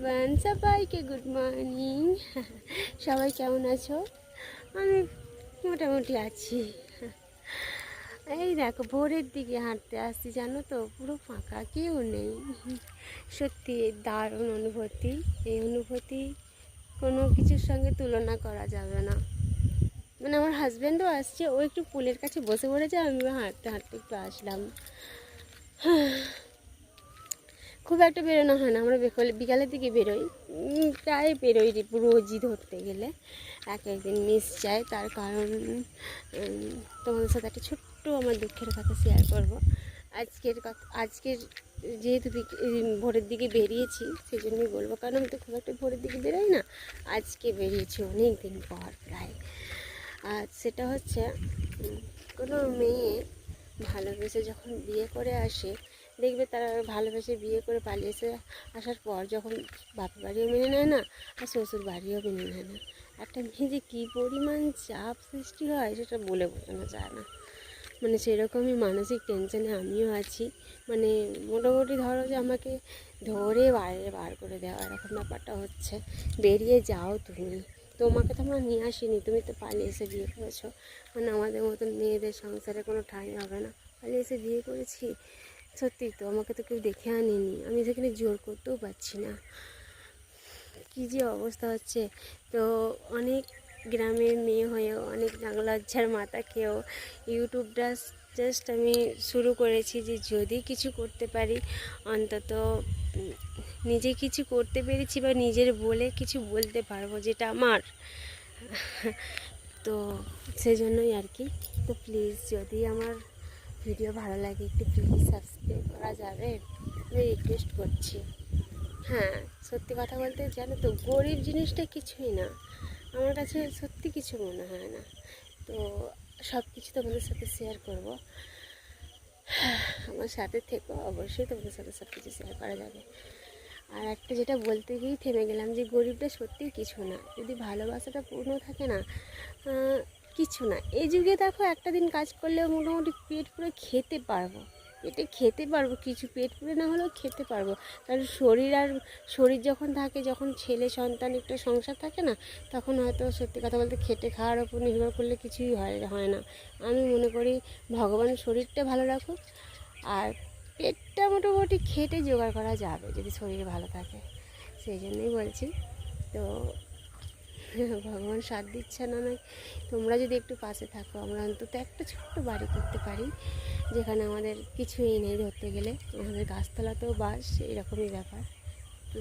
Everyone, সবাইকে good morning. সবাই কেমন আছো? আমি মোটামুটি আছি। এই দেখো, ভোরের দিকে হাঁটতে আসছি, জানো তো, পুরো ফাঁকা, কেউ নেই। সত্যি দারুণ অনুভূতি। এই অনুভূতি কোনো কিছুর সঙ্গে তুলনা করা যাবে না। মানে আমার হাজব্যান্ডও আসছে, ও একটু পুলের কাছে বসে পড়েছে, আমিও হাঁটতে হাঁটতে একটু আসলাম। খুব একটা বেরোনো হয় না, আমরা বিকালের দিকে বেরোই, প্রায় বেরোই রোজই ধরতে গেলে। একদিন মিস যায়, তার কারণ তোমাদের সাথে একটা ছোট্ট আমার দুঃখের কথা শেয়ার করব। আজকের যেহেতু ভোরের দিকে বেরিয়েছি সেই জন্যই বলবো, কারণ আমি তো খুব একটা ভোরের দিকে বেরোই না। আজকে বেরিয়েছি অনেক দিন পর প্রায়। আর সেটা হচ্ছে, কোনো মেয়ে ভালোবেসে যখন বিয়ে করে আসে, দেখবে তারা ভালোবেসে বিয়ে করে পালিয়ে আসার পর যখন বাপের বাড়িও মেনে নেয় না, আর শ্বশুর বাড়িও মেনে নেয় না, একটা মেয়ে যে কী পরিমাণ চাপ সৃষ্টি হয় সেটা বলে বোঝানো যায় না। মানে সেরকমই মানসিক টেনশনে আমিও আছি। মানে মোটামুটি ধরো যে আমাকে ধরে বাইরে বার করে দেওয়া এরকম ব্যাপারটা হচ্ছে। বেরিয়ে যাও, তোমাকে তো আমরা নিয়ে আসিনি, তুমি তো পালিয়ে এসে বিয়ে করেছো। মানে আমাদের মতন মেয়েদের সংসারে কোনো ঠাঁই হবে না, পালিয়ে এসে বিয়ে করেছি। সত্যি তো, আমাকে তো কেউ দেখে আনেনি, আমি সেখানে জোর করতেও পারছি না। কী যে অবস্থা হচ্ছে। তো অনেক গ্রামের মেয়ে হয়েও, অনেক লজ্জার মাথা খেয়েও ইউটিউবটা জাস্ট আমি শুরু করেছি যে যদি কিছু করতে পারি, অন্তত নিজে কিছু করতে পেরেছি বা নিজের বলে কিছু বলতে পারবো যেটা আমার। তো সেই জন্যই আর কি। তো প্লিজ, যদি আমার ভিডিও ভালো লাগে একটু প্লিজ সাবস্ক্রাইব করা যাবে, আমি রিকোয়েস্ট করছি। হ্যাঁ, সত্যি কথা বলতে জানো তো, গরিব জিনিসটা কিছুই না আমার কাছে, সত্যি কিছু মনে হয় না। তো সব কিছু তোমাদের সাথে শেয়ার করব, আমার সাথে থেকো, অবশ্যই তোমাদের সাথে সব কিছু শেয়ার করা যাবে। আর একটা যেটা বলতে গিয়েই থেমে গেলাম, যে গরিবটা সত্যিই কিছু না, যদি ভালোবাসাটা পূর্ণ থাকে না, কিছু না। এই যুগে দেখো, একটা দিন কাজ করলেও মোটামুটি পেট পুরো খেতে পারবো, পেটে খেতে পারবো, কিছু পেট পুরে না হলেও খেতে পারবো। কারণ শরীর যখন থাকে, যখন ছেলে সন্তান একটা সংসার থাকে না, তখন হয়তো সত্যি কথা বলতে খেটে খাওয়ার ওপর নির্ভর করলে কিছুই হয় না। আমি মনে করি ভগবান শরীরটা ভালো রাখুক, আর পেটটা মোটামুটি খেটে জোগাড় করা যাবে যদি শরীর ভালো থাকে। সেই জন্যই বলছি। তো ভগবান সাথ দিচ্ছে না নয়, তোমরা যদি একটু পাশে থাকো, আমরা অন্তত একটা ছোট্ট বাড়ি করতে পারি, যেখানে আমাদের কিছুই নেই ধরতে গেলে, আমাদের গাছতলাতেও বাস, এরকমই ব্যাপার। তো